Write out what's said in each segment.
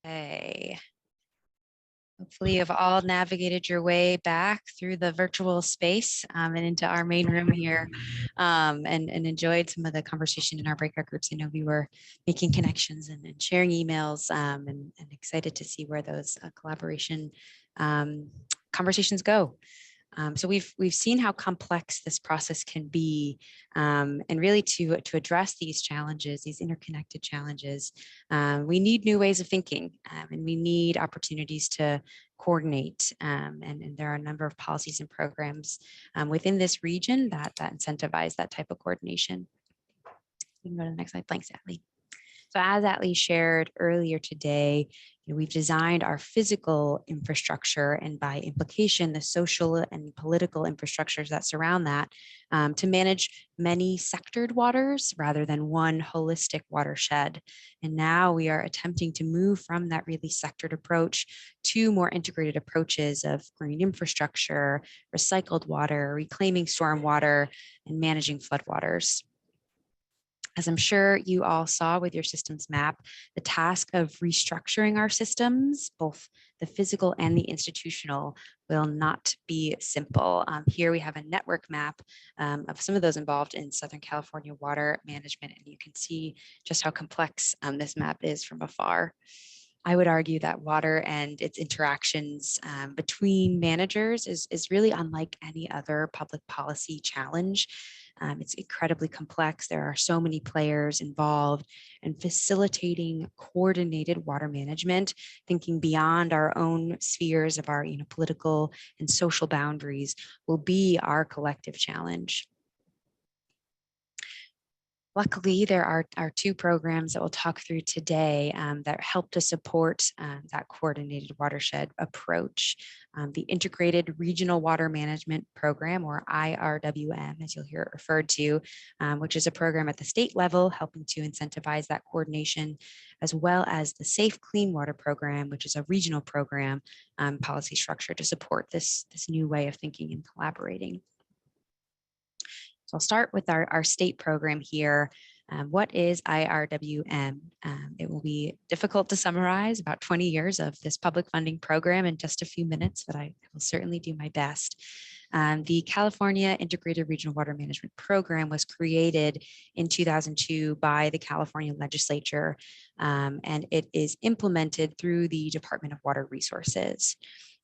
Okay. Hopefully you've all navigated your way back through the virtual space and into our main room here and enjoyed some of the conversation in our breakout groups. I know we were making connections and sharing emails and excited to see where those collaboration conversations go. So we've seen how complex this process can be, and really to address these challenges, these interconnected challenges, we need new ways of thinking, and we need opportunities to coordinate. And there are a number of policies and programs within this region that incentivize that type of coordination. We can go to the next slide. Thanks, Atlee. So as Atlee shared earlier today, we've designed our physical infrastructure and by implication, the social and political infrastructures that surround that to manage many sectored waters rather than one holistic watershed. And now we are attempting to move from that really sectored approach to more integrated approaches of green infrastructure, recycled water, reclaiming stormwater, and managing floodwaters. As I'm sure you all saw with your systems map, the task of restructuring our systems, both the physical and the institutional, will not be simple. Here we have a network map of some of those involved in Southern California water management, and you can see just how complex this map is from afar. I would argue that water and its interactions between managers is really unlike any other public policy challenge. It's incredibly complex. There are so many players involved, and facilitating coordinated water management, thinking beyond our own spheres of our political and social boundaries, will be our collective challenge. Luckily, there are two programs that we'll talk through today that help to support that coordinated watershed approach. The Integrated Regional Water Management Program, or IRWM, as you'll hear it referred to, which is a program at the state level helping to incentivize that coordination, as well as the Safe Clean Water Program, which is a regional program policy structure to support this new way of thinking and collaborating. So I'll start with our state program here. What is IRWM? It will be difficult to summarize about 20 years of this public funding program in just a few minutes, but I will certainly do my best. The California Integrated Regional Water Management Program was created in 2002 by the California legislature, and it is implemented through the Department of Water Resources.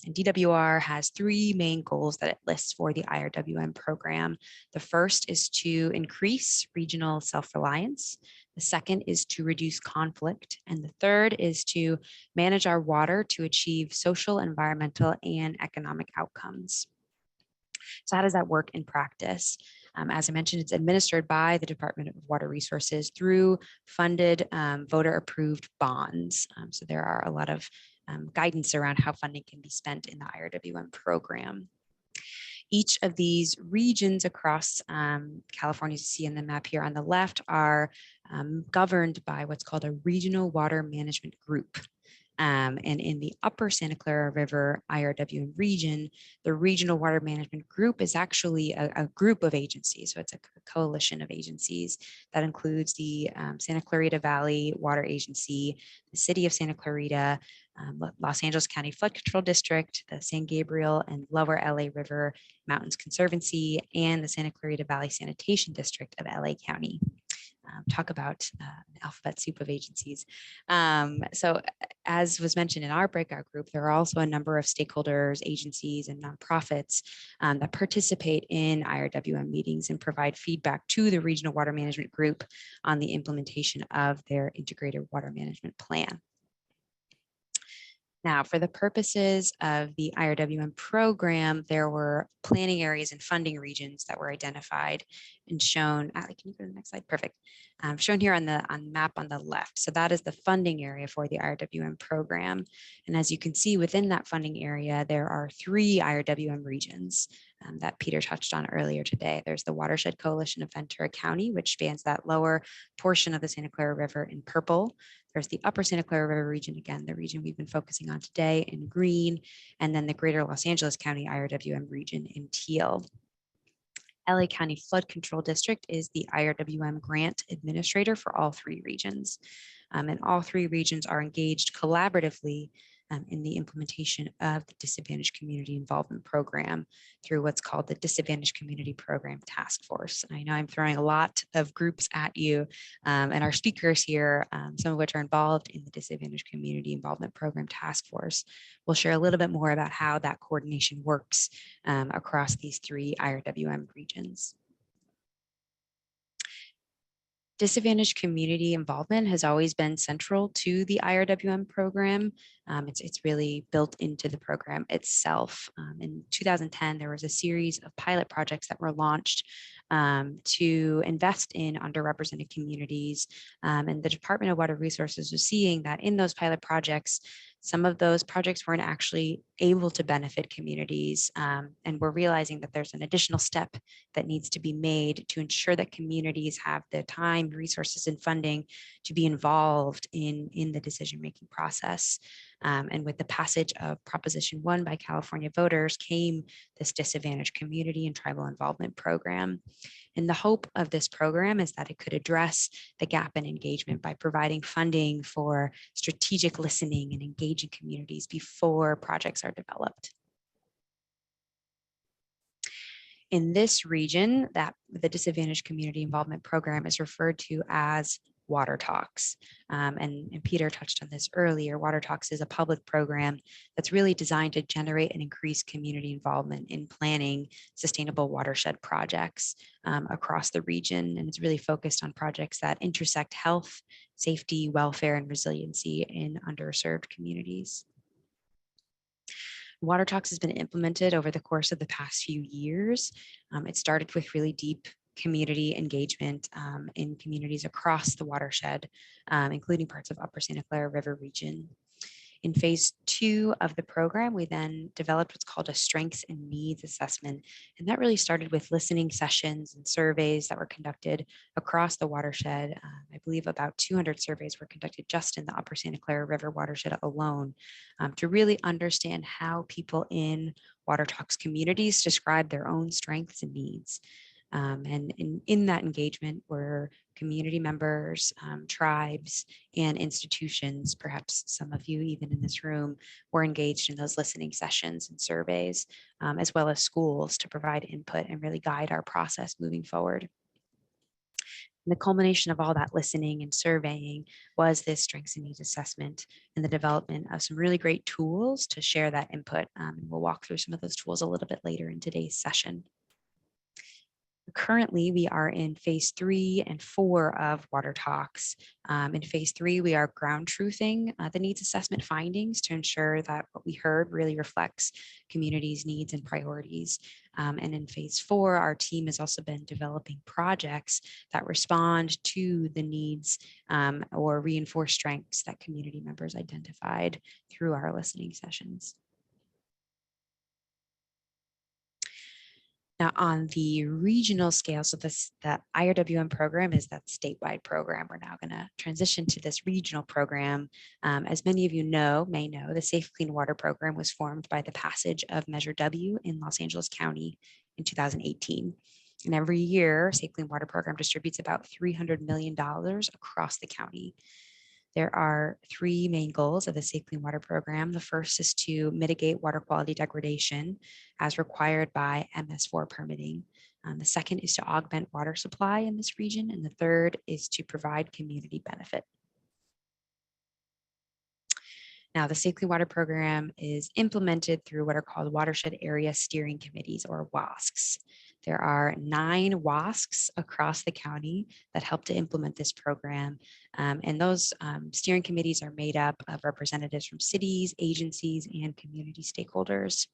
And DWR has three main goals that it lists for the IRWM program. The first is to increase regional self-reliance. The second is to reduce conflict. And the third is to manage our water to achieve social, environmental, and economic outcomes. So how does that work in practice? As I mentioned, it's administered by the Department of Water Resources through funded voter-approved bonds. So there are a lot of guidance around how funding can be spent in the IRWM program. Each of these regions across California, you see in the map here on the left, are governed by what's called a regional water management group. And in the upper Santa Clara River IRWM region, the Regional Water Management Group is actually a group of agencies. So it's a coalition of agencies that includes the Santa Clarita Valley Water Agency, the City of Santa Clarita, Los Angeles County Flood Control District, the San Gabriel and Lower LA River Mountains Conservancy, and the Santa Clarita Valley Sanitation District of LA County. Talk about an alphabet soup of agencies. So as was mentioned in our breakout group, there are also a number of stakeholders, agencies, and nonprofits that participate in IRWM meetings and provide feedback to the Regional Water Management Group on the implementation of their integrated water management plan. Now, for the purposes of the IRWM program, there were planning areas and funding regions that were identified and shown. Can you go to the next slide? Perfect. Shown here on the map on the left. So that is the funding area for the IRWM program. And as you can see within that funding area, there are three IRWM regions that Peter touched on earlier today. There's the Watershed Coalition of Ventura County, which spans that lower portion of the Santa Clara River in purple. There's the upper Santa Clara River region, again, the region we've been focusing on today, in green, and then the greater Los Angeles County IRWM region in teal. LA County Flood Control District is the IRWM grant administrator for all three regions. And all three regions are engaged collaboratively in the implementation of the Disadvantaged Community Involvement Program through what's called the Disadvantaged Community Program Task Force. I know I'm throwing a lot of groups at you, and our speakers here, some of which are involved in the Disadvantaged Community Involvement Program Task Force, will share a little bit more about how that coordination works across these three IRWM regions. Disadvantaged community involvement has always been central to the IRWM program. It's really built into the program itself. In 2010, there was a series of pilot projects that were launched to invest in underrepresented communities. And the Department of Water Resources was seeing that in those pilot projects, some of those projects weren't actually able to benefit communities. And we're realizing that there's an additional step that needs to be made to ensure that communities have the time, resources, and funding to be involved in the decision-making process. And with the passage of Proposition 1 by California voters came this Disadvantaged Community and Tribal Involvement Program. And the hope of this program is that it could address the gap in engagement by providing funding for strategic listening and engaging communities before projects are developed. In this region, that the Disadvantaged Community Involvement Program is referred to as Water Talks. And Peter touched on this earlier. Water Talks is a public program that's really designed to generate and increase community involvement in planning sustainable watershed projects across the region. And it's really focused on projects that intersect health, safety, welfare, and resiliency in underserved communities. Water Talks has been implemented over the course of the past few years. It started with really deep community engagement in communities across the watershed, including parts of Upper Santa Clara River region. In phase 2 of the program, we then developed what's called a strengths and needs assessment. And that really started with listening sessions and surveys that were conducted across the watershed. I believe about 200 surveys were conducted just in the Upper Santa Clara River watershed alone to really understand how people in Water Talks communities describe their own strengths and needs. And in that engagement were community members, tribes, and institutions, perhaps some of you even in this room, were engaged in those listening sessions and surveys, as well as schools to provide input and really guide our process moving forward. And the culmination of all that listening and surveying was this strengths and needs assessment and the development of some really great tools to share that input. And we'll walk through some of those tools a little bit later in today's session. Currently, we are in phase 3 and 4 of Water Talks. In phase 3, we are ground truthing the needs assessment findings to ensure that what we heard really reflects communities' needs and priorities. And in phase 4, our team has also been developing projects that respond to the needs or reinforce strengths that community members identified through our listening sessions. Now, on the regional scale, so the IRWM program is that statewide program. We're now going to transition to this regional program. As many of you may know, the Safe Clean Water Program was formed by the passage of Measure W in Los Angeles County in 2018. And every year, Safe Clean Water Program distributes about $300 million across the county. There are 3 main goals of the Safe Clean Water Program. The first is to mitigate water quality degradation as required by MS4 permitting. The second is to augment water supply in this region. And the third is to provide community benefit. Now, the Safe Clean Water Program is implemented through what are called Watershed Area Steering Committees, or WASCs. There are 9 WASCs across the county that help to implement this program. And those steering committees are made up of representatives from cities, agencies, and community stakeholders.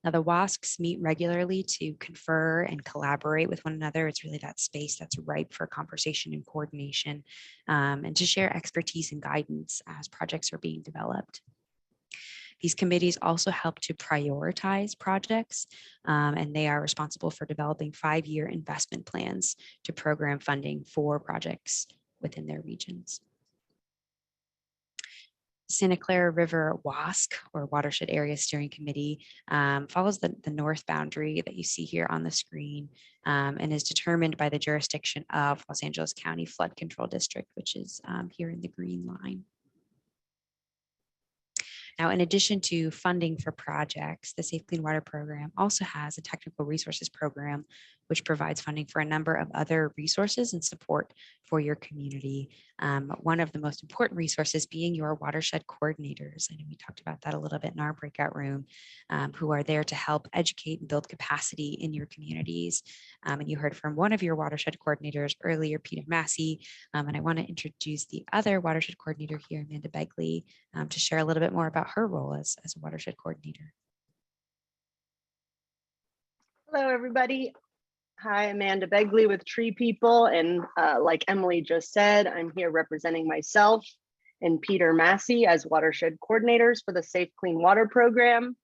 Now, the WASCs meet regularly to confer and collaborate with one another. It's really that space that's ripe for conversation and coordination, and to share expertise and guidance as projects are being developed. These committees also help to prioritize projects, and they are responsible for developing 5-year investment plans to program funding for projects within their regions. Santa Clara River WASC, or Watershed Area Steering Committee, follows the north boundary that you see here on the screen, and is determined by the jurisdiction of Los Angeles County Flood Control District, which is here in the green line. Now, in addition to funding for projects, the Safe Clean Water Program also has a technical resources program, which provides funding for a number of other resources and support for your community. One of the most important resources being your watershed coordinators. I know we talked about that a little bit in our breakout room, who are there to help educate and build capacity in your communities. And you heard from one of your watershed coordinators earlier, Peter Massey, and I want to introduce the other watershed coordinator here, Amanda Begley, to share a little bit more about her role as a watershed coordinator. Hello, everybody. Hi, Amanda Begley with Tree People. And like Emily just said, I'm here representing myself and Peter Massey as watershed coordinators for the Safe Clean Water Program.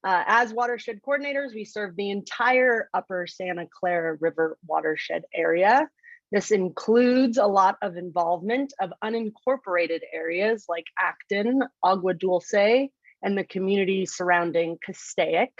As watershed coordinators, we serve the entire upper Santa Clara River watershed area. This includes a lot of involvement of unincorporated areas like Acton, Agua Dulce, and the community surrounding Castaic.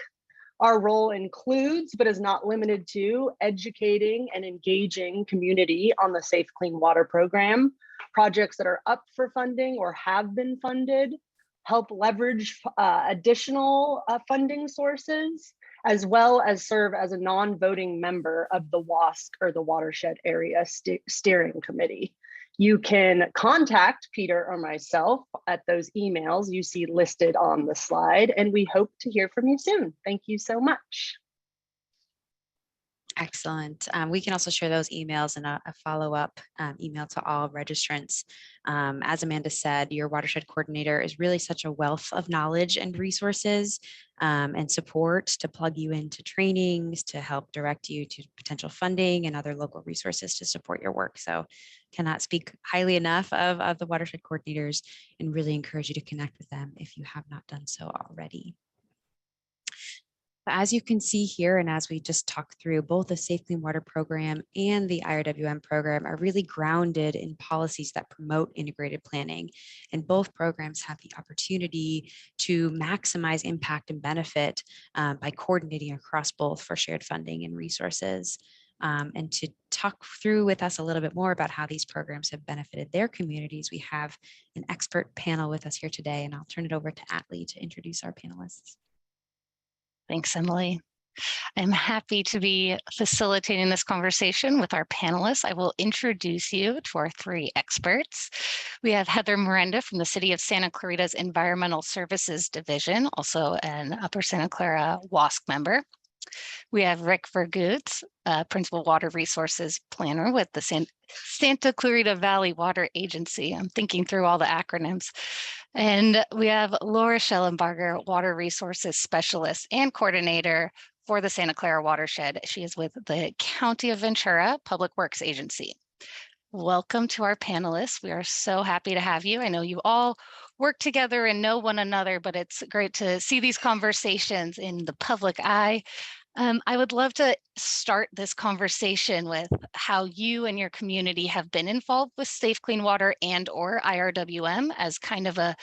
Our role includes, but is not limited to, educating and engaging community on the Safe Clean Water Program, projects that are up for funding or have been funded, help leverage additional funding sources, as well as serve as a non-voting member of the WASC, or the Watershed Area Steering Committee. You can contact Peter or myself at those emails you see listed on the slide, and we hope to hear from you soon. Thank you so much. Excellent. We can also share those emails in a follow-up email to all registrants. As Amanda said, your watershed coordinator is really such a wealth of knowledge and resources and support to plug you into trainings, to help direct you to potential funding and other local resources to support your work. So cannot speak highly enough of the watershed coordinators, and really encourage you to connect with them if you have not done so already. As you can see here, and as we just talked through, both the Safe Clean Water Program and the IRWM program are really grounded in policies that promote integrated planning. And both programs have the opportunity to maximize impact and benefit by coordinating across both for shared funding and resources. And to talk through with us a little bit more about how these programs have benefited their communities, we have an expert panel with us here today, and I'll turn it over to Atlee to introduce our panelists. Thanks, Emily. I'm happy to be facilitating this conversation with our panelists. I will introduce you to our three experts. We have Heather Miranda from the City of Santa Clarita's Environmental Services Division, also an Upper Santa Clara WASC member. We have Rick Vergoets, Principal Water Resources Planner with the Santa Clarita Valley Water Agency. I'm thinking through all the acronyms. And we have Laura Schellenbarger, Water Resources Specialist and Coordinator for the Santa Clara Watershed. She is with the County of Ventura Public Works Agency. Welcome to our panelists. We are so happy to have you. I know you all work together and know one another, but it's great to see these conversations in the public eye. I would love to start this conversation with how you and your community have been involved with Safe Clean Water and or IRWM as kind of a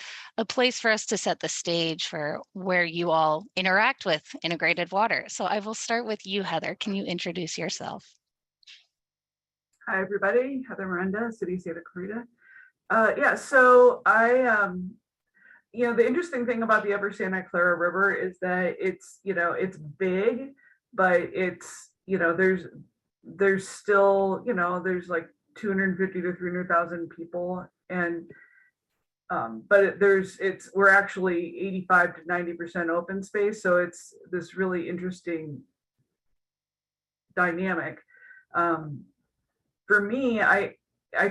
place for us to set the stage for where you all interact with integrated water. So I will start with you, Heather. Can you introduce yourself? Hi, everybody. Heather Miranda, City of Santa Clarita. Yeah, so I, the interesting thing about the Upper Santa Clara River is that it's big, but it's, there's still, there's like 250 to 300,000 people. And, but we're actually 85 to 90% open space. So it's this really interesting dynamic. For me, I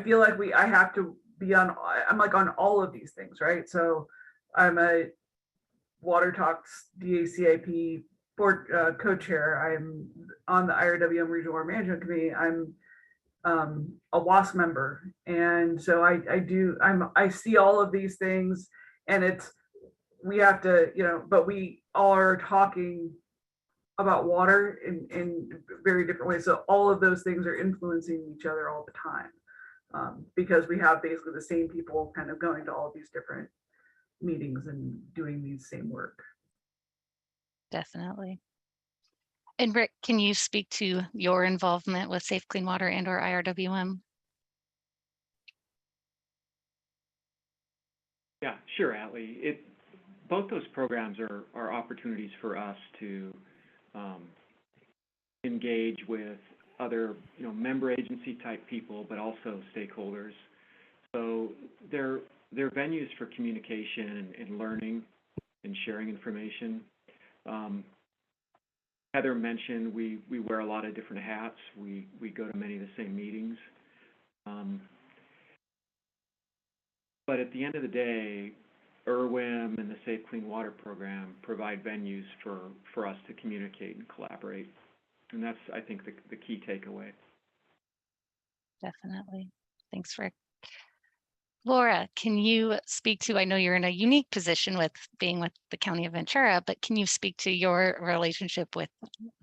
feel like I have to be I'm like on all of these things, right? So I'm a Water Talks DACIP board co-chair. I'm on the IRWM Regional Water Management Committee. I'm a WASC member, and so I see all of these things, and we have to, but we all are talking about water in very different ways. So all of those things are influencing each other all the time, because we have basically the same people kind of going to all these different meetings and doing these same work. Definitely. And Rick, can you speak to your involvement with Safe Clean Water and or IRWM? Yeah, sure, Atlee. Both those programs are opportunities for us to engage with other, member agency type people, but also stakeholders. So they're venues for communication and learning and sharing information. Heather mentioned we wear a lot of different hats. We go to many of the same meetings. But at the end of the day, IRWIM and the Safe Clean Water Program provide venues for us to communicate and collaborate. And that's, I think, the key takeaway. Definitely. Thanks, Rick. Laura, can you speak to, I know you're in a unique position with being with the County of Ventura, but can you speak to your relationship with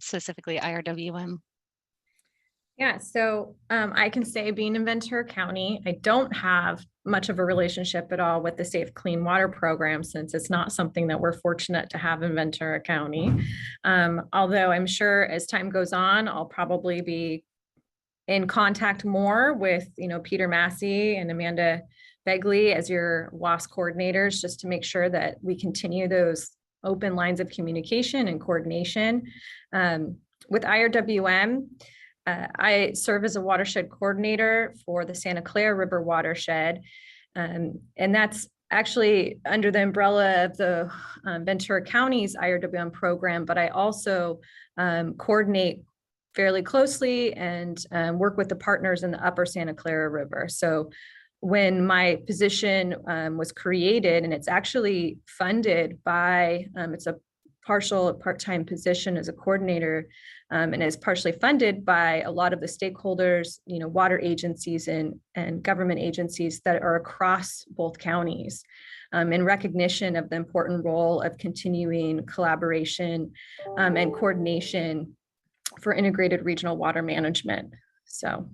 specifically IRWM? Yeah, so I can say being in Ventura County, I don't have much of a relationship at all with the Safe Clean Water Program since it's not something that we're fortunate to have in Ventura County. Although I'm sure as time goes on, I'll probably be in contact more with, Peter Massey and Amanda Begley as your WASC coordinators, just to make sure that we continue those open lines of communication and coordination. With IRWM, I serve as a watershed coordinator for the Santa Clara River watershed, and that's actually under the umbrella of the Ventura County's IRWM program, but I also coordinate fairly closely and work with the partners in the upper Santa Clara River. So when my position was created, and it's actually funded by, it's a part-time position as a coordinator, and is partially funded by a lot of the stakeholders, water agencies and government agencies that are across both counties, in recognition of the important role of continuing collaboration and coordination for integrated regional water management. So.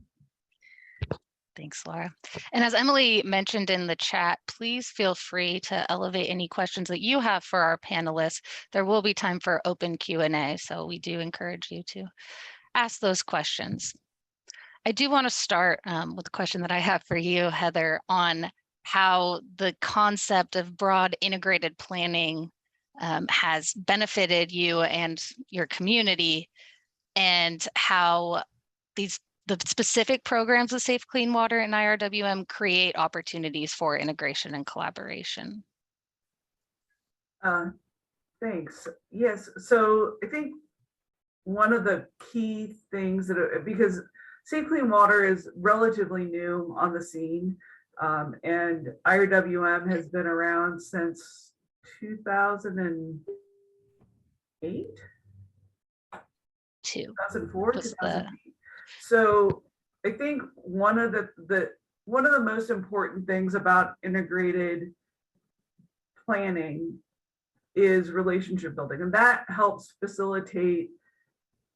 Thanks, Laura. And as Emily mentioned in the chat, please feel free to elevate any questions that you have for our panelists. There will be time for open Q&A, so we do encourage you to ask those questions. I do want to start with a question that I have for you, Heather, on how the concept of broad integrated planning has benefited you and your community, and how the specific programs of Safe Clean Water and IRWM create opportunities for integration and collaboration. Thanks. Yes, so I think one of the key things because Safe Clean Water is relatively new on the scene, and IRWM has been around since 2008? 2004, 2008. So I think one of the most important things about integrated planning is relationship building, and that helps facilitate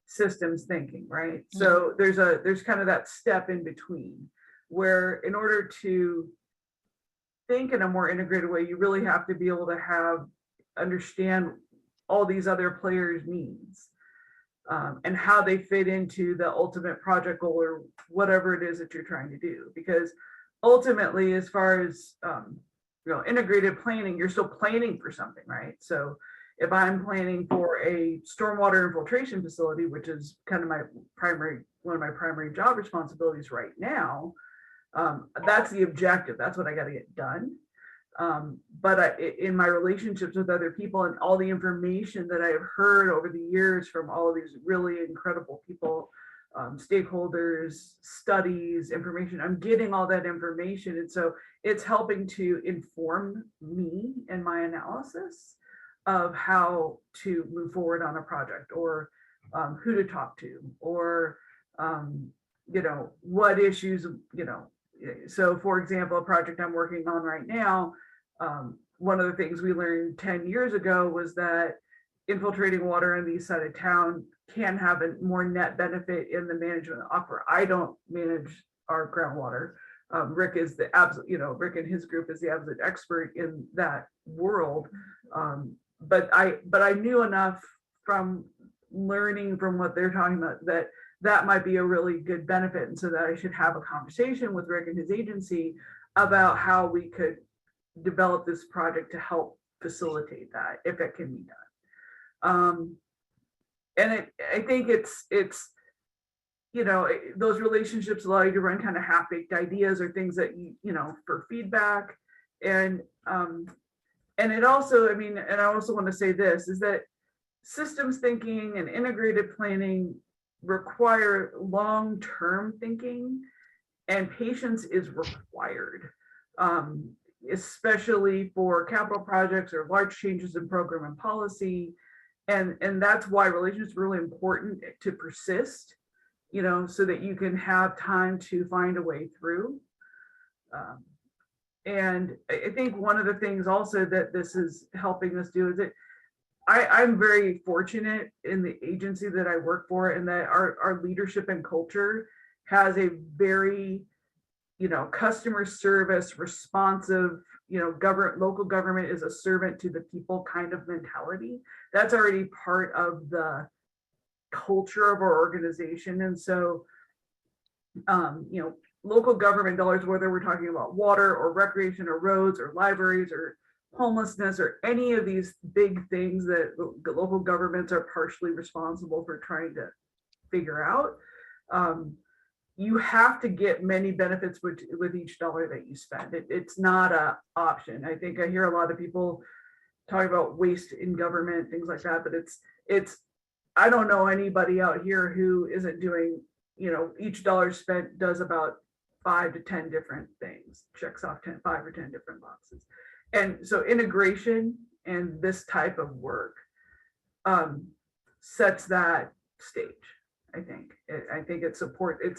systems thinking, right? Mm-hmm. So there's kind of that step in between where in order to think in a more integrated way, you really have to be able to understand all these other players' needs. And how they fit into the ultimate project goal or whatever it is that you're trying to do. Because ultimately, as far as integrated planning, you're still planning for something, right? So if I'm planning for a stormwater infiltration facility, which is kind of one of my primary job responsibilities right now, that's the objective. That's what I got to get done. But in my relationships with other people and all the information that I've heard over the years from all of these really incredible people, stakeholders, studies, information, I'm getting all that information. And so it's helping to inform me in my analysis of how to move forward on a project, or who to talk to, or, what issues, So for example, a project I'm working on right now, one of the things we learned 10 years ago was that infiltrating water in the east side of town can have a more net benefit in the management of aquifer. I don't manage our groundwater. Rick is the absolute, Rick and his group is the absolute expert in that world. But I knew enough from learning from what they're talking about that might be a really good benefit. And so that I should have a conversation with Rick and his agency about how we could develop this project to help facilitate that if it can be done. And I think it's those relationships allow you to run kind of half-baked ideas or things that for feedback. And it also, and I also want to say this is that systems thinking and integrated planning require long-term thinking, and patience is required, especially for capital projects or large changes in program and policy. And that's why relationships are really important to persist, so that you can have time to find a way through. And I think one of the things also that this is helping us do is that I'm very fortunate in the agency that I work for, and that our leadership and culture has a very, customer service responsive, local government is a servant to the people kind of mentality. That's already part of the culture of our organization. And so, local government dollars, whether we're talking about water or recreation or roads or libraries or homelessness or any of these big things that local governments are partially responsible for trying to figure out, you have to get many benefits with each dollar that you spend. It's not an option. I think I hear a lot of people talk about waste in government, things like that, but it's I don't know anybody out here who isn't doing, each dollar spent does about 5 to 10 different things, checks off 5 or 10 different boxes. And so integration and this type of work sets that stage. I think it's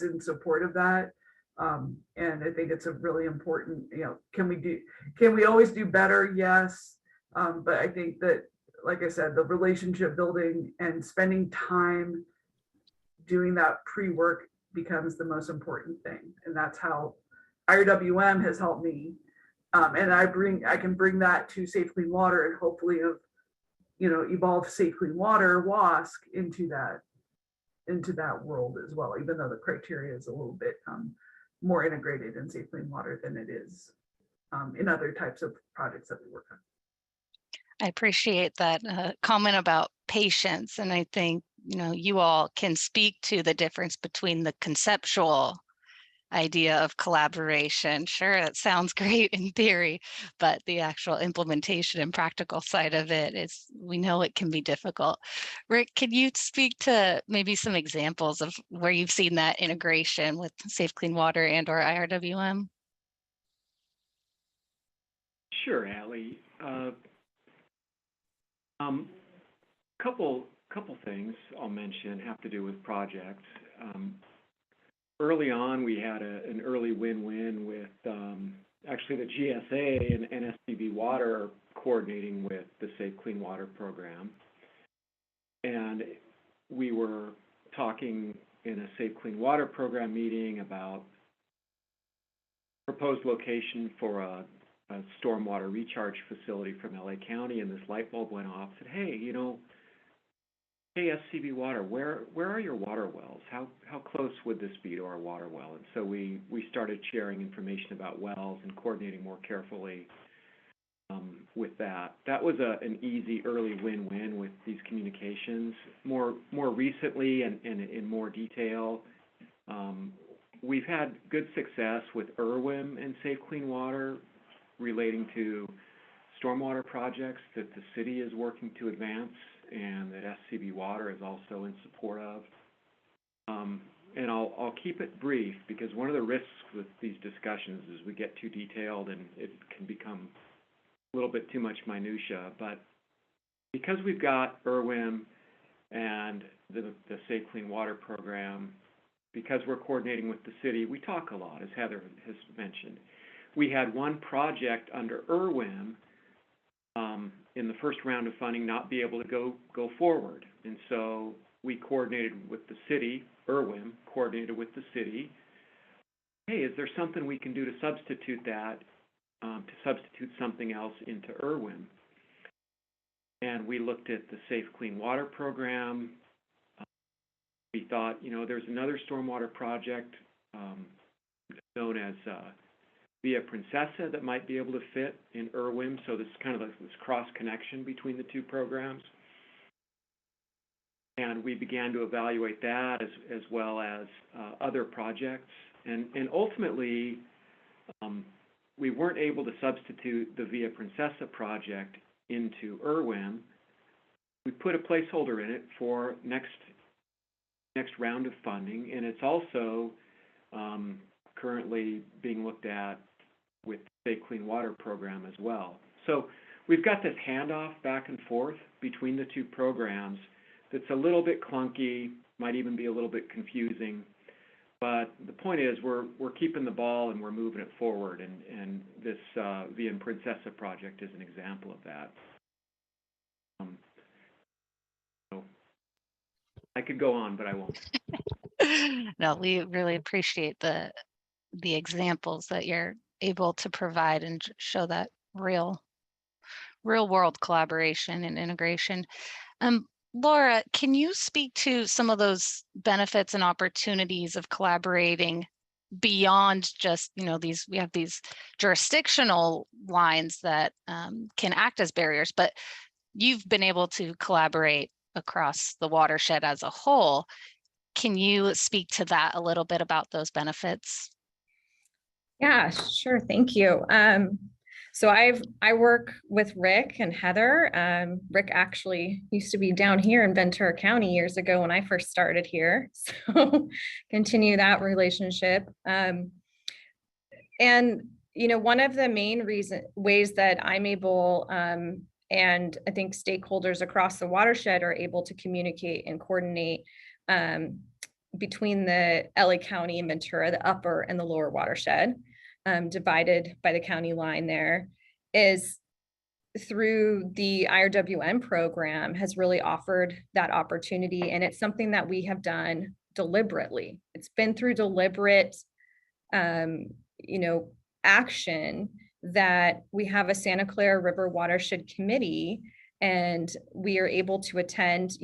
in support of that. And I think it's a really important, can we always do better? Yes. But I think that, like I said, the relationship building and spending time doing that pre-work becomes the most important thing. And that's how IRWM has helped me. And I can bring that to Safe Clean Water, and hopefully evolve Safe Clean Water, WASC, into that world as well, even though the criteria is a little bit more integrated in Safe Clean Water than it is in other types of projects that we work on. I appreciate that comment about patience. And I think, you all can speak to the difference between the conceptual idea of collaboration. Sure, it sounds great in theory, but the actual implementation and practical side of it we know it can be difficult. Rick, can you speak to maybe some examples of where you've seen that integration with Safe Clean Water and or IRWM? Sure, Allie. Couple things I'll mention have to do with projects. Early on, we had an early win-win with actually the GSA and NSCB Water coordinating with the Safe Clean Water program. And we were talking in a Safe Clean Water program meeting about proposed location for a stormwater recharge facility from LA County, and this light bulb went off. Said, hey, hey, SCB Water, where are your water wells? How close would this be to our water well? And so we started sharing information about wells and coordinating more carefully with that. That was an easy early win-win with these communications. More recently and in more detail, we've had good success with IRWIM and Safe Clean Water relating to stormwater projects that the city is working to advance and that SCB Water is also in support of. And I'll keep it brief, because one of the risks with these discussions is we get too detailed and it can become a little bit too much minutia. But because we've got IRWIM and the Safe Clean Water program, because we're coordinating with the city, we talk a lot, as Heather has mentioned. We had one project under IRWIM in the first round of funding not be able to go forward. And so we coordinated with the city, IRWIM coordinated with the city. Hey, is there something we can do to substitute that to substitute something else into IRWIN. And we looked at the Safe Clean Water program. We thought, there's another stormwater project known as Via Princesa that might be able to fit in IRWIN. So this is kind of this cross connection between the two programs. And we began to evaluate that as well as other projects. And ultimately, we weren't able to substitute the Via Princesa project into IRWIN. We put a placeholder in it for next round of funding, and it's also currently being looked at with the Safe Clean Water program as well. So we've got this handoff back and forth between the two programs that's a little bit clunky, might even be a little bit confusing. But the point is we're keeping the ball and we're moving it forward, and this Via Princesa project is an example of that. So I could go on, but I won't. No, we really appreciate the examples that you're able to provide and show that real world collaboration and integration. Laura, can you speak to some of those benefits and opportunities of collaborating beyond just, we have these jurisdictional lines that can act as barriers, but you've been able to collaborate across the watershed as a whole. Can you speak to that a little bit about those benefits? Yeah, sure. Thank you. So I work with Rick and Heather. Rick actually used to be down here in Ventura County years ago when I first started here. So continue that relationship. And one of the main ways that I'm able, and I think stakeholders across the watershed are able to communicate and coordinate between the LA County and Ventura, the upper and the lower watershed, divided by the county line there, is through the IRWN program has really offered that opportunity. And it's something that we have done deliberately. It's been through deliberate, action that we have a Santa Clara River Watershed Committee, and we are able to attend,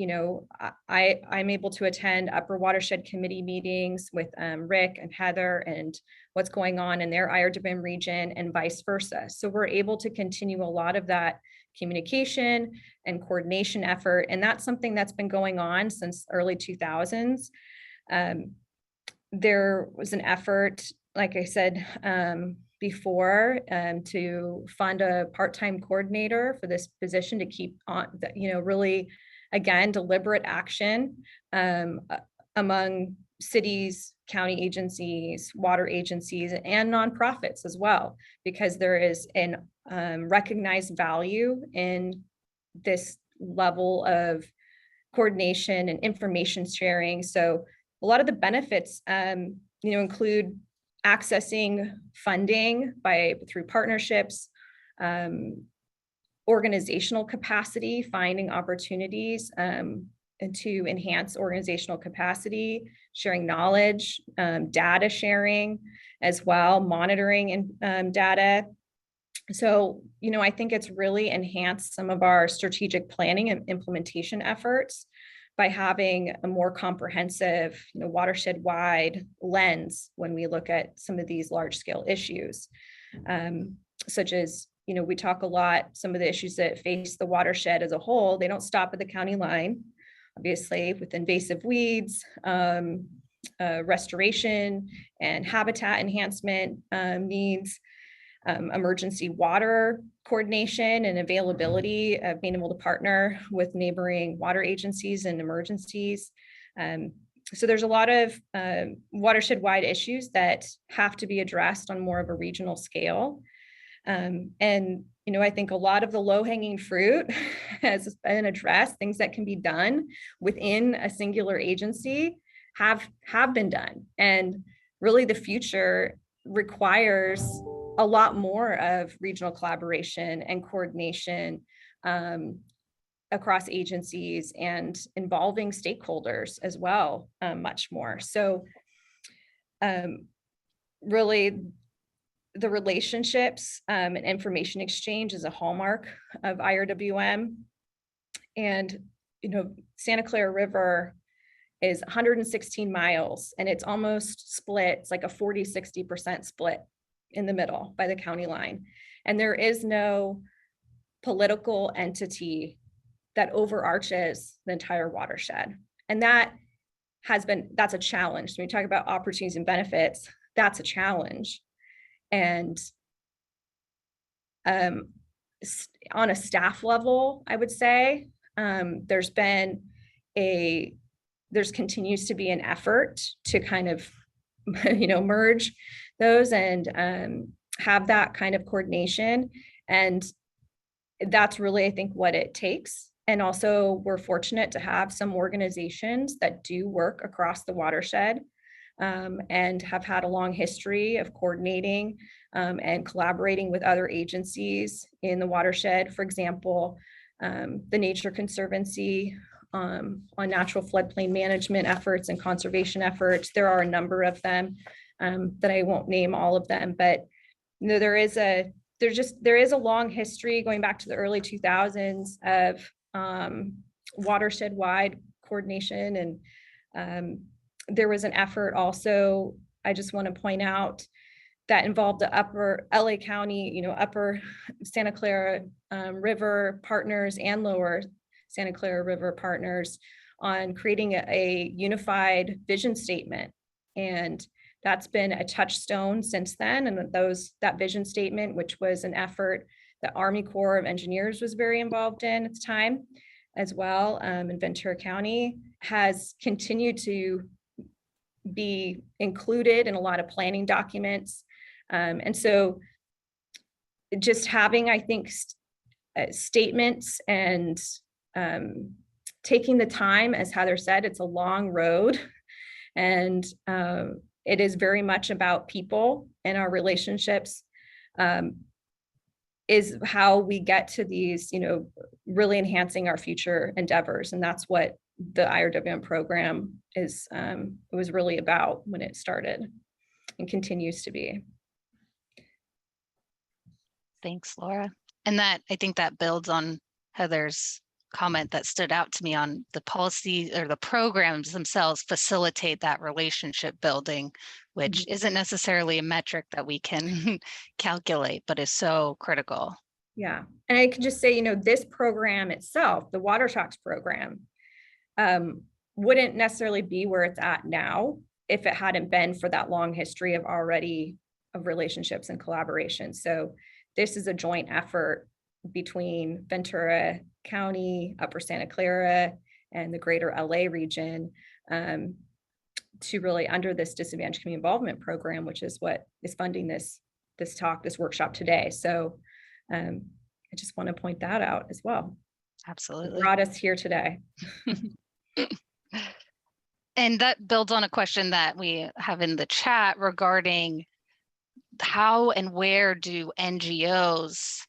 I'm able to attend upper watershed committee meetings with Rick and Heather and what's going on in their IRWN region and vice versa. So we're able to continue a lot of that communication and coordination effort. And that's something that's been going on since early 2000s. There was an effort, like I said, before, to fund a part-time coordinator for this position to keep on, really, again, deliberate action among cities, county agencies, water agencies, and nonprofits as well, because there is an recognized value in this level of coordination and information sharing. So a lot of the benefits, include accessing funding through partnerships, organizational capacity, finding opportunities and to enhance organizational capacity, sharing knowledge, data sharing as well, monitoring and data. So, I think it's really enhanced some of our strategic planning and implementation efforts by having a more comprehensive, watershed-wide lens when we look at some of these large-scale issues, such as, we talk a lot, some of the issues that face the watershed as a whole, they don't stop at the county line, obviously, with invasive weeds, restoration and habitat enhancement needs, emergency water coordination and availability of being able to partner with neighboring water agencies and emergencies. So there's a lot of watershed-wide issues that have to be addressed on more of a regional scale. And, I think a lot of the low-hanging fruit has been addressed, things that can be done within a singular agency have been done. And really the future requires a lot more of regional collaboration and coordination across agencies and involving stakeholders as well, much more. So really, the relationships and information exchange is a hallmark of IRWM. And, Santa Clara River is 116 miles and it's almost split. It's like a 40-60% split in the middle by the county line. And there is no political entity that overarches the entire watershed. And that's a challenge. When we talk about opportunities and benefits, that's a challenge. And on a staff level, I would say, there continues to be an effort to kind of, merge those and have that kind of coordination. And that's really, I think, what it takes. And also, we're fortunate to have some organizations that do work across the watershed and have had a long history of coordinating and collaborating with other agencies in the watershed. For example, the Nature Conservancy on natural floodplain management efforts and conservation efforts. There are a number of them that I won't name all of them, but there is a long history going back to the early 2000s of watershed-wide coordination. And there was an effort also, I just want to point out, that involved the upper LA County, upper Santa Clara River partners and lower Santa Clara River partners on creating a unified vision statement. And that's been a touchstone since then. And that vision statement, which was an effort the Army Corps of Engineers was very involved in at the time as well, in Ventura County, has continued to be included in a lot of planning documents. And so just having, I think, statements and taking the time, as Heather said, it's a long road. And it is very much about people and our relationships is how we get to these, really enhancing our future endeavors. And that's what the IRWM program was really about when it started and continues to be. Thanks, Laura. And I think that builds on Heather's comment that stood out to me on the policy, or the programs themselves facilitate that relationship building, which isn't necessarily a metric that we can calculate, but is so critical. Yeah. And I can just say, this program itself, the Water Talks program, wouldn't necessarily be where it's at now if it hadn't been for that long history of relationships and collaboration. So this is a joint effort between Ventura County, Upper Santa Clara, and the greater LA region to really, under this disadvantaged community involvement program, which is what is funding this workshop today. So I just want to point that out as well. Absolutely. It brought us here today. And that builds on a question that we have in the chat regarding how and where do NGOs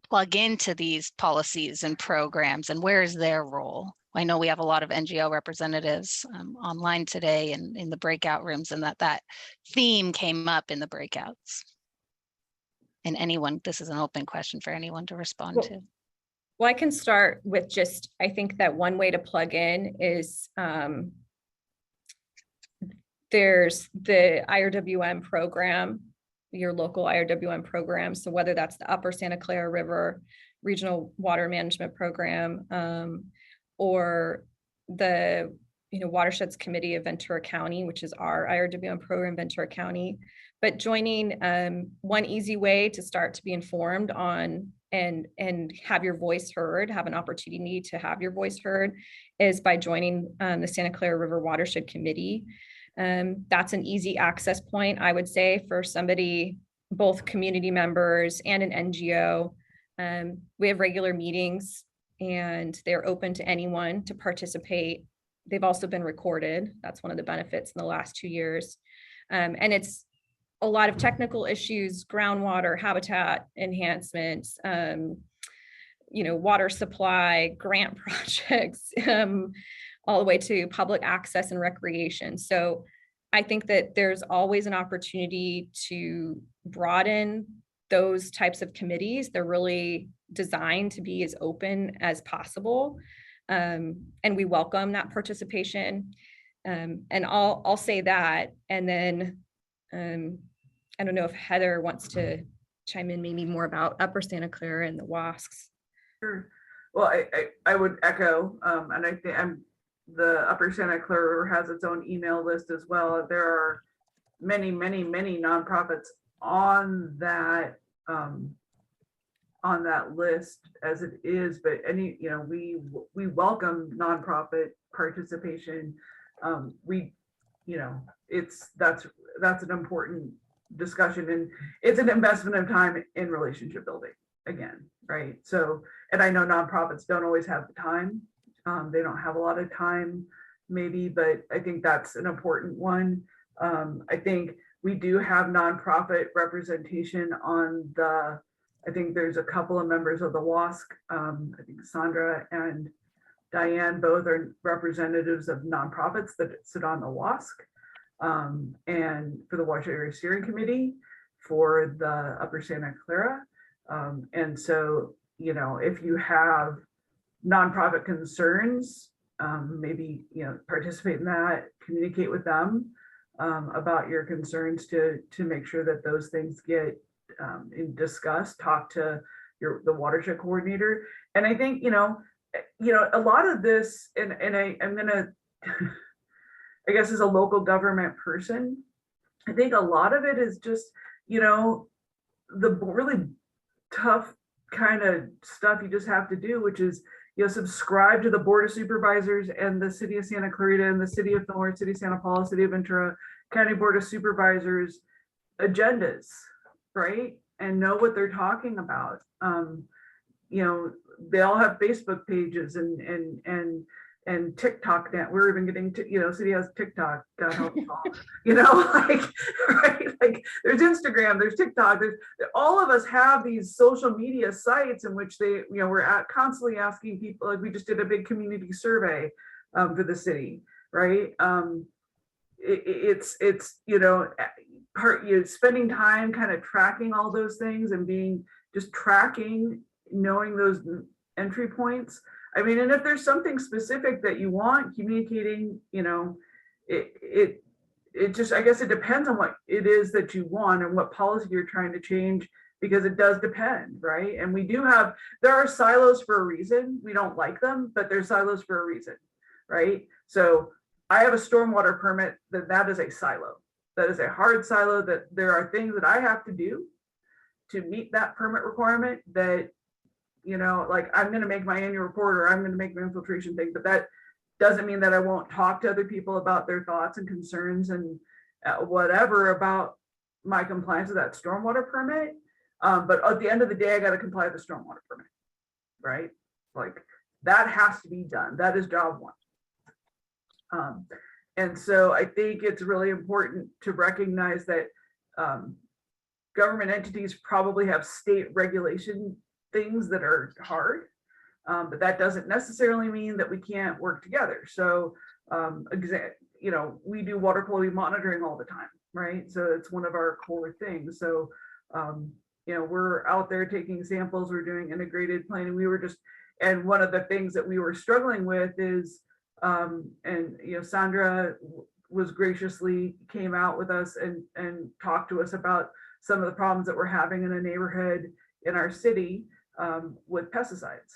plug into these policies and programs, and where is their role? I know we have a lot of NGO representatives online today and in the breakout rooms, and that theme came up in the breakouts. And this is an open question for anyone to respond to. Well, I can start with I think that one way to plug in is there's the IRWM program, your local IRWM program. So whether that's the Upper Santa Clara River Regional Water Management Program or the Watersheds Committee of Ventura County, which is our IRWM program, Ventura County. But joining, one easy way to start to be informed on and have your voice heard, have an opportunity to have your voice heard, is by joining the Santa Clara River Watershed Committee. That's an easy access point, I would say, for somebody, both community members and an NGO. We have regular meetings and they're open to anyone to participate. They've also been recorded. That's one of the benefits in the last 2 years. And it's a lot of technical issues, groundwater, habitat enhancements, water supply, grant projects, all the way to public access and recreation. So I think that there's always an opportunity to broaden those types of committees. They're really designed to be as open as possible. And we welcome that participation. And I'll say that. And then I don't know if Heather wants to chime in maybe more about Upper Santa Clara and the WASCs. Sure. Well, I would echo, and I think the Upper Santa Clara has its own email list as well. There are many nonprofits on that list as it is, but we welcome nonprofit participation. That's an important discussion, and it's an investment of time in relationship building again, right? So, and I know nonprofits don't always have the time. They don't have a lot of time maybe, but I think that's an important one. I think we do have nonprofit representation on I think there's a couple of members of the WASC. I think Sandra and Diane both are representatives of nonprofits that sit on the WASC, and for the Watershed Area Steering Committee for the Upper Santa Clara. And so, if you have nonprofit concerns, maybe, participate in that, communicate with them about your concerns to make sure that those things get discussed, talk to the watershed coordinator. And I think, a lot of this, and I'm gonna, I guess as a local government person, I think a lot of it is just, the really tough kind of stuff you just have to do, which is, subscribe to the Board of Supervisors and the City of Santa Clarita and the City of Thorne, City of Santa Paula, City of Ventura, County Board of Supervisors agendas, right? And know what they're talking about. They all have Facebook pages and TikTok now. We're even getting to, City has TikTok, God help us all. Right? Like there's Instagram, there's TikTok, all of us have these social media sites in which we're constantly asking people, like we just did a big community survey for the city, right? It's spending time kind of tracking all those things and knowing those entry points. I mean, and if there's something specific that you want communicating, it just, I guess it depends on what it is that you want and what policy you're trying to change, because it does depend, right? And there are silos for a reason. We don't like them, but there's silos for a reason, right? So I have a stormwater permit, that is a silo. That is a hard silo, that there are things that I have to do to meet that permit requirement that, like I'm going to make my annual report or I'm going to make my infiltration thing, but that doesn't mean that I won't talk to other people about their thoughts and concerns and whatever about my compliance with that stormwater permit. But at the end of the day, I got to comply with the stormwater permit, right? Like that has to be done. That is job one. And so I think it's really important to recognize that government entities probably have state regulation things that are hard, but that doesn't necessarily mean that we can't work together. So, we do water quality monitoring all the time, right? So it's one of our core things. So, we're out there taking samples, we're doing integrated planning. And one of the things that we were struggling with is, Sandra was graciously came out with us and talked to us about some of the problems that we're having in a neighborhood in our city with pesticides,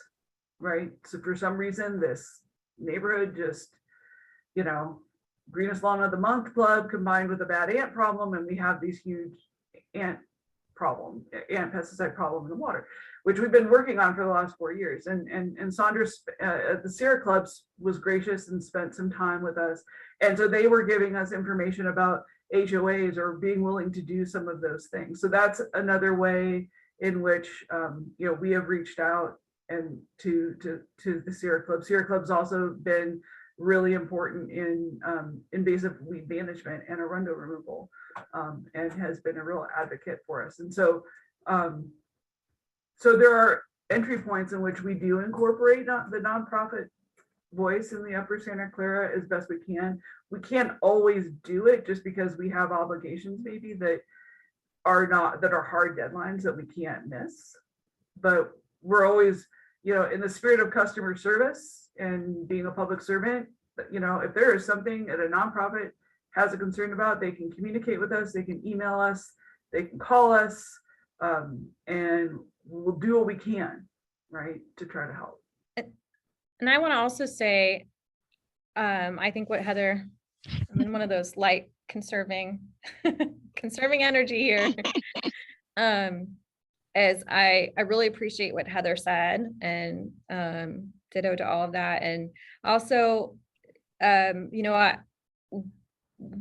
right? So for some reason, this neighborhood just, Greenest Lawn of the Month Club combined with a bad ant problem, and we have these huge ant pesticide problem in the water, which we've been working on for the last 4 years. And Sandra at the Sierra Clubs was gracious and spent some time with us. And so they were giving us information about HOAs or being willing to do some of those things. So that's another way in which we have reached out and to the Sierra Club. Sierra Club's also been really important in invasive weed management and arundo removal, and has been a real advocate for us. And so so there are entry points in which we do incorporate the nonprofit voice in the Upper Santa Clara as best we can. We can't always do it just because we have obligations maybe that are hard deadlines that we can't miss. But we're always, in the spirit of customer service and being a public servant, if there is something that a nonprofit has a concern about, they can communicate with us, they can email us, they can call us, and we'll do what we can, right, to try to help. And I want to also say, I think what Heather, I'm in one of those light conserving energy here. As I really appreciate what Heather said, and ditto to all of that. And also,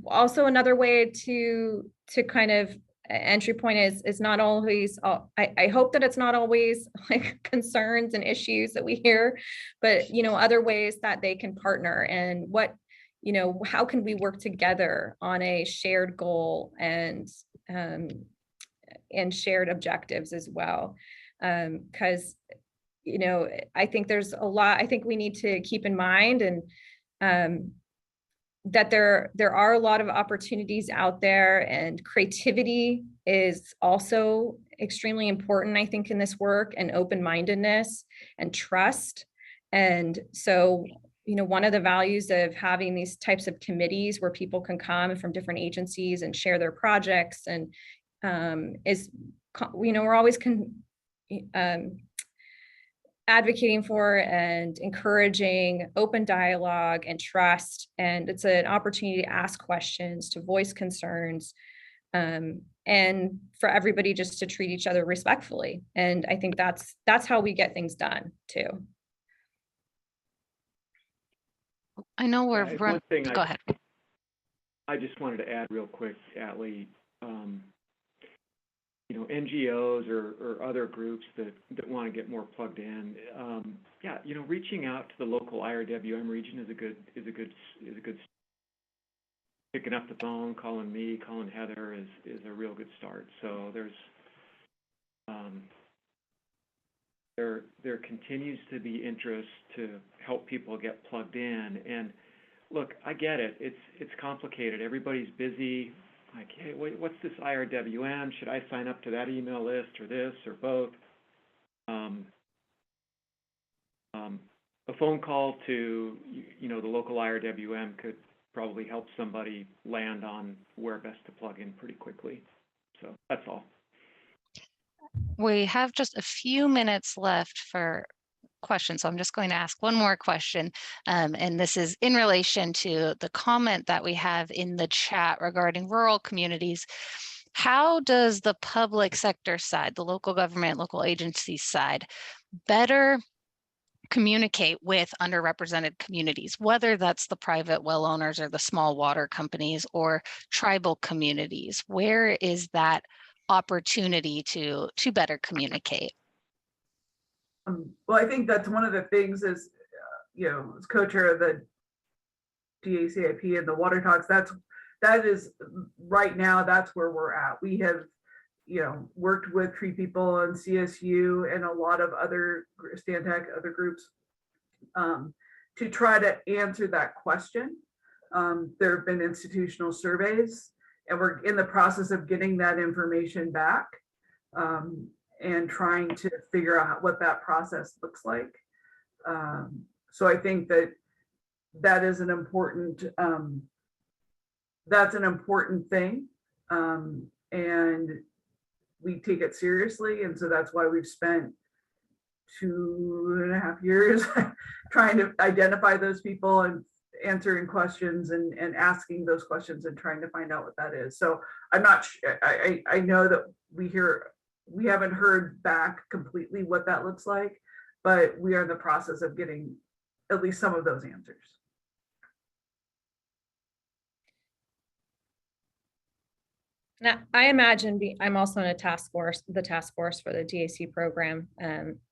also another way to kind of entry point is not always, I hope that it's not always like concerns and issues that we hear, but, other ways that they can partner, and how can we work together on a shared goal and shared objectives as well. Because, I think there's a lot, I think we need to keep in mind, and that there are a lot of opportunities out there, and creativity is also extremely important, I think, in this work, and open-mindedness and trust. And so, one of the values of having these types of committees where people can come from different agencies and share their projects, and is, we're always advocating for and encouraging open dialogue and trust. And it's an opportunity to ask questions, to voice concerns, and for everybody just to treat each other respectfully. And I think that's how we get things done too. I know we're one thing go ahead. I just wanted to add real quick, Atlee, NGOs or other groups that want to get more plugged in. Reaching out to the local IRWM region is a good. Picking up the phone, calling me, calling Heather is a real good start. So there continues to be interest to help people get plugged in. And look, I get it. It's complicated. Everybody's busy. Like, hey, wait, what's this IRWM? Should I sign up to that email list or this or both? A phone call to the local IRWM could probably help somebody land on where best to plug in pretty quickly. So that's all. We have just a few minutes left for questions. So I'm just going to ask one more question. And this is in relation to the comment that we have in the chat regarding rural communities. How does the public sector side, the local government, local agency side, better communicate with underrepresented communities, whether that's the private well owners or the small water companies or tribal communities? Where is that opportunity to better communicate? Well, I think that's one of the things is, as co-chair of the DACIP and the Water Talks, that is right now, that's where we're at. We have, worked with Tree People and CSU and a lot of other Stantec, other groups, to try to answer that question. There have been institutional surveys, and we're in the process of getting that information back, and trying to figure out what that process looks like. So I think that is an important, that's an important thing, and we take it seriously. And so that's why we've spent 2.5 years trying to identify those people and answering questions and asking those questions and trying to find out what that is. So I'm not sure, I know that we haven't heard back completely what that looks like, but we are in the process of getting at least some of those answers. Now, I imagine I'm also in the task force for the DAC program,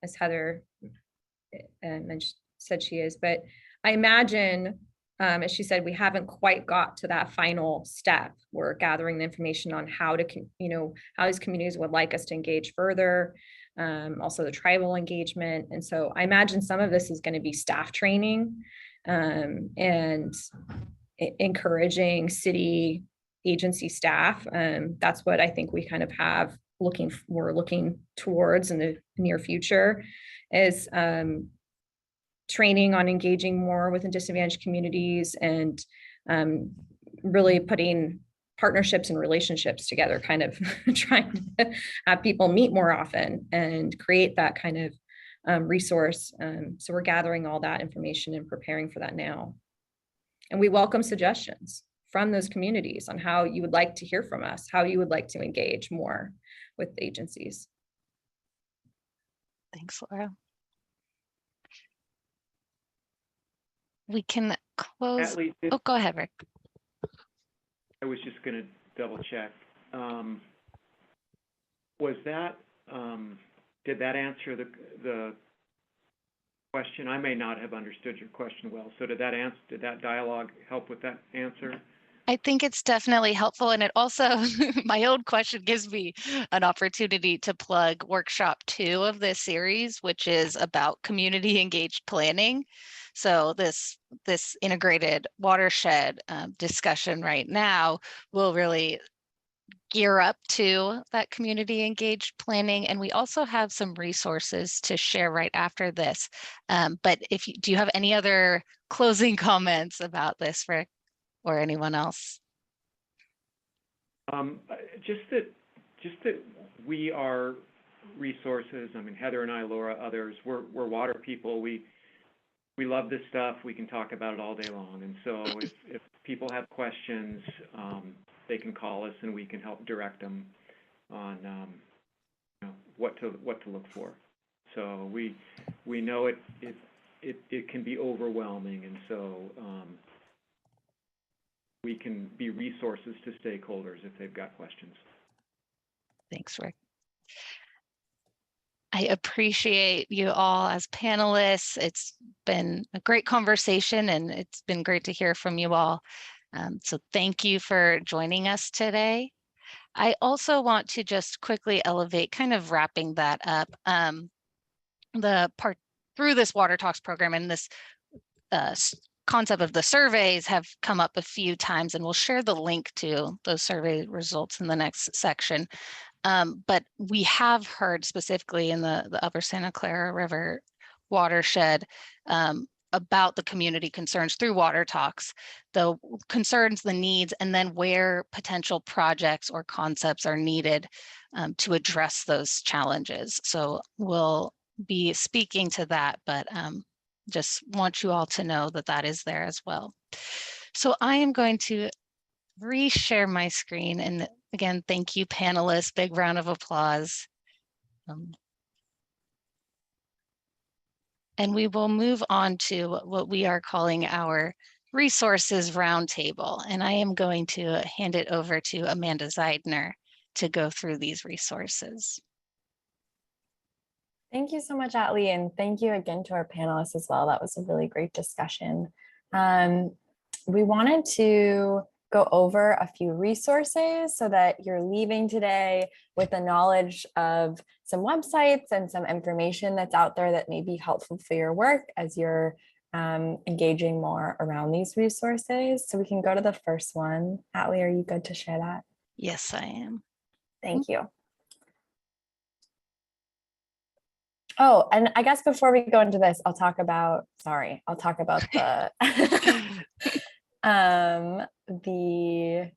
as Heather said she is. But I imagine, as she said, we haven't quite got to that final step. We're gathering the information on how these communities would like us to engage further, also the tribal engagement. And so I imagine some of this is going to be staff training and encouraging city agency staff. That's what I think we kind of have we're looking towards in the near future is training on engaging more within disadvantaged communities and really putting partnerships and relationships together, kind of trying to have people meet more often and create that kind of resource. So we're gathering all that information and preparing for that now. And we welcome suggestions from those communities on how you would like to hear from us, how you would like to engage more with agencies. Thanks, Laura. We can close. Natalie, Oh, go ahead, Rick. I was just going to double check. Was that, did that answer the question? I may not have understood your question well. So did that dialogue help with that answer? I think it's definitely helpful. And it also, my own question gives me an opportunity to plug workshop 2 of this series, which is about community engaged planning. So this integrated watershed discussion right now will really gear up to that community engaged planning. And we also have some resources to share right after this. But do you have any other closing comments about this, Rick? Or anyone else? Just that we are resources. I mean, Heather and I, Laura, others, we're water people. We love this stuff. We can talk about it all day long. And so if people have questions, they can call us and we can help direct them on what to look for. So we know it can be overwhelming, and so we can be resources to stakeholders if they've got questions. Thanks, Rick. I appreciate you all as panelists. It's been a great conversation and it's been great to hear from you all. So thank you for joining us today. I also want to just quickly elevate, kind of wrapping that up, the part through this Water Talks program and this concept of the surveys have come up a few times, and we'll share the link to those survey results in the next section. But we have heard specifically in the Upper Santa Clara River watershed about the community concerns through Water Talks, the concerns, the needs, and then where potential projects or concepts are needed to address those challenges. So we'll be speaking to that, but just want you all to know that that is there as well. So I am going to reshare my screen. And again, thank you, panelists. Big round of applause. And we will move on to what we are calling our resources roundtable. And I am going to hand it over to Amanda Zeidner to go through these resources. Thank you so much, Atlee, and thank you again to our panelists as well. That was a really great discussion. We wanted to go over a few resources so that you're leaving today with the knowledge of some websites and some information that's out there that may be helpful for your work as you're engaging more around these resources. So we can go to the first one. Atlee, are you good to share that? Yes, I am. Thank you. Oh, and I guess before we go into this, I'll talk about the the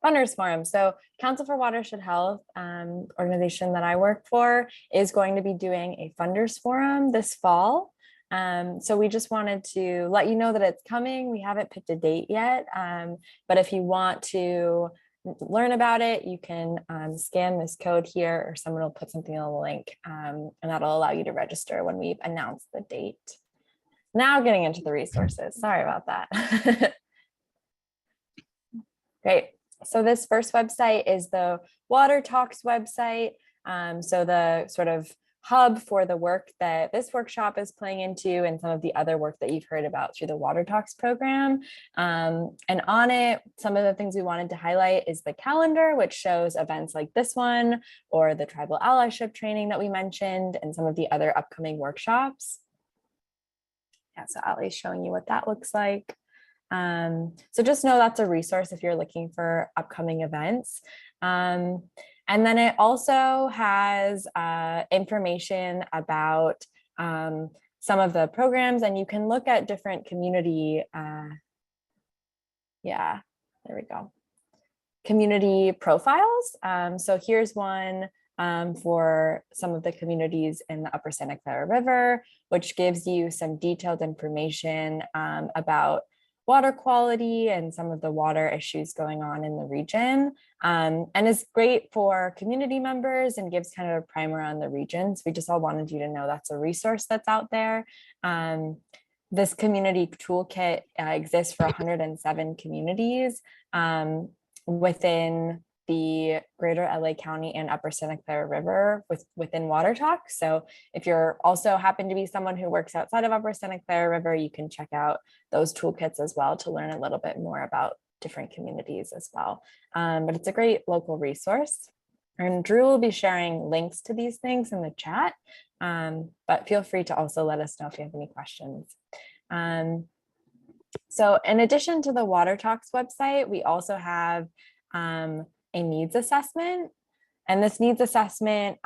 Funders Forum. So Council for Watershed Health, organization that I work for, is going to be doing a Funders Forum this fall. So we just wanted to let you know that it's coming. We haven't picked a date yet, but if you want to learn about it, you can scan this code here, or someone will put something on the link, and that'll allow you to register when we've announced the date. Now getting into the resources. Sorry about that. Great. So this first website is the Water Talks website. So the sort of hub for the work that this workshop is playing into and some of the other work that you've heard about through the Water Talks program. And on it, some of the things we wanted to highlight is the calendar, which shows events like this one, or the tribal allyship training that we mentioned, and some of the other upcoming workshops. Yeah, so Ali's showing you what that looks like. So just know that's a resource if you're looking for upcoming events. And then it also has information about some of the programs, and you can look at different community, yeah, there we go. Community profiles. So here's one for some of the communities in the Upper Santa Clara River, which gives you some detailed information about water quality and some of the water issues going on in the region, and is great for community members and gives kind of a primer on the regions. We just all wanted you to know that's a resource that's out there. This community toolkit exists for 107 communities within the greater LA County and Upper Santa Clara River within Water Talk. So if you're also happen to be someone who works outside of Upper Santa Clara River, you can check out those toolkits as well to learn a little bit more about different communities as well. But it's a great local resource. And Drew will be sharing links to these things in the chat, but feel free to also let us know if you have any questions. So in addition to the Water Talks website, we also have a needs assessment. And this needs assessment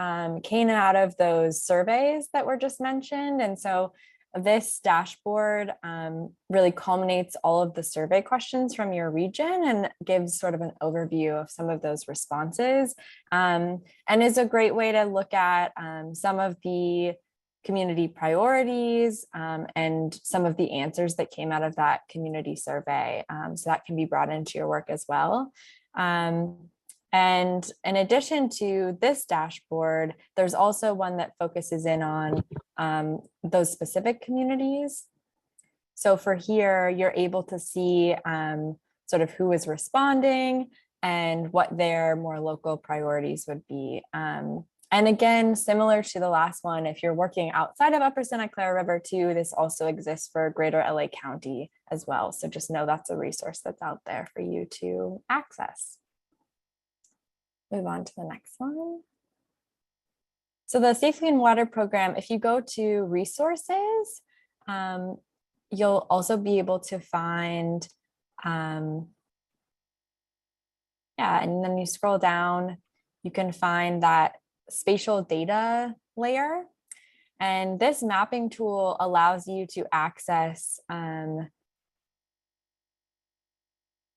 came out of those surveys that were just mentioned. And so this dashboard really culminates all of the survey questions from your region and gives sort of an overview of some of those responses, and is a great way to look at some of the community priorities and some of the answers that came out of that community survey. So that can be brought into your work as well. And in addition to this dashboard, there's also one that focuses in on those specific communities. So for here, you're able to see sort of who is responding and what their more local priorities would be. And again, similar to the last one, if you're working outside of Upper Santa Clara River too, this also exists for greater LA County as well. So just know that's a resource that's out there for you to access. Move on to the next one. So the Safe Clean Water Program, if you go to resources, you'll also be able to find, yeah, and then you scroll down, you can find that spatial data layer. And this mapping tool allows you to access,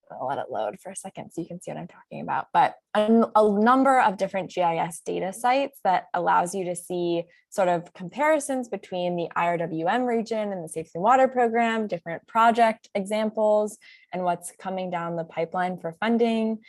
I'll let it load for a second so you can see what I'm talking about, but a number of different GIS data sites that allows you to see sort of comparisons between the IRWM region and the Safe Clean Water Program, different project examples, and what's coming down the pipeline for funding.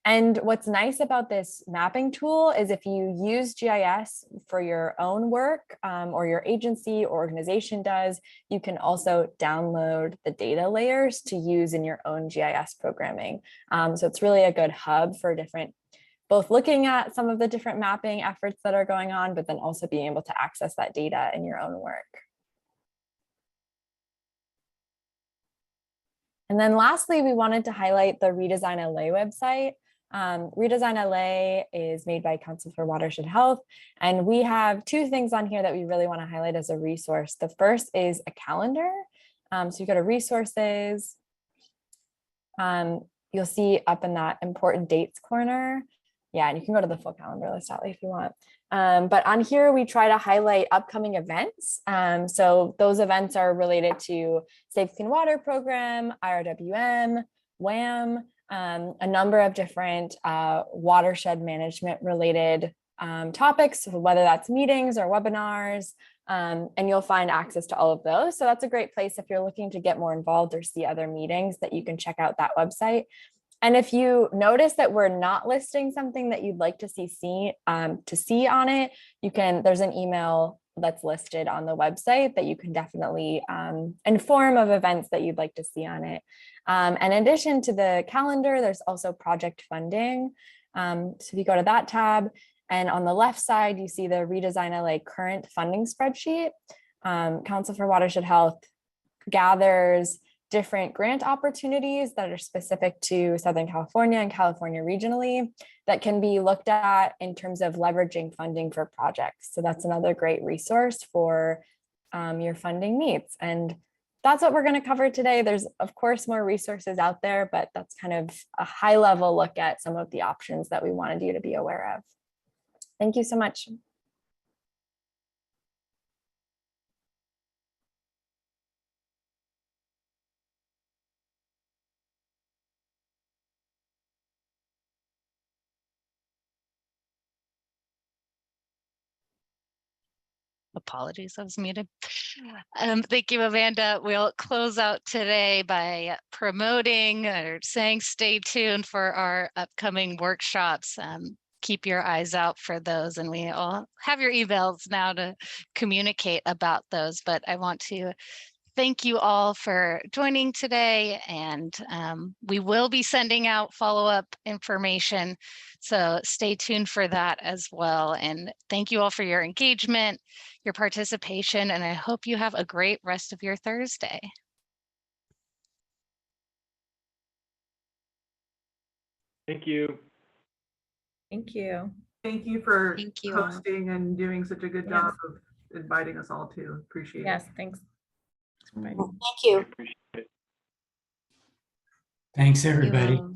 And what's nice about this mapping tool is if you use GIS for your own work or your agency or organization does, you can also download the data layers to use in your own GIS programming. So it's really a good hub for different, both looking at some of the different mapping efforts that are going on, but then also being able to access that data in your own work. And then lastly, we wanted to highlight the Redesign LA website. Redesign LA is made by Council for Watershed Health, and we have two things on here that we really want to highlight as a resource. The first is a calendar. So you go to resources, you'll see up in that important dates corner. Yeah, and you can go to the full calendar list if you want. But on here, we try to highlight upcoming events. So those events are related to Safe Clean Water Program, IRWM, WAM, a number of different watershed management related topics, whether that's meetings or webinars, and you'll find access to all of those. So that's a great place if you're looking to get more involved or see other meetings that you can check out that website. And if you notice that we're not listing something that you'd like to see on it, you can, there's an email that's listed on the website that you can definitely inform of events that you'd like to see on it. And in addition to the calendar, there's also project funding. So if you go to that tab, and on the left side, you see the Redesign LA current funding spreadsheet. Council for Watershed Health gathers different grant opportunities that are specific to Southern California and California regionally that can be looked at in terms of leveraging funding for projects. So that's another great resource for your funding needs. And that's what we're going to cover today. There's, of course, more resources out there, but that's kind of a high level look at some of the options that we wanted you to be aware of. Thank you so much. Apologies, I was muted. Thank you, Amanda. We'll close out today by promoting or saying stay tuned for our upcoming workshops. Keep your eyes out for those, and we all have your emails now to communicate about those. But I want to thank you all for joining today, and we will be sending out follow-up information. So stay tuned for that as well. And thank you all for your engagement, your participation, and I hope you have a great rest of your Thursday. Thank you. Thank you. Thank you for Thank you all. hosting and doing such a good Yes. job of inviting us all too. Appreciate it. Yes, thanks. Bye. Thank you. Appreciate it. Thanks, You everybody. all.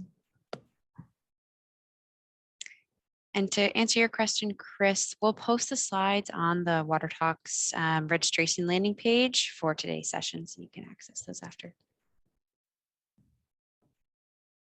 And to answer your question, Chris, we'll post the slides on the Water Talks registration landing page for today's session, so you can access those after.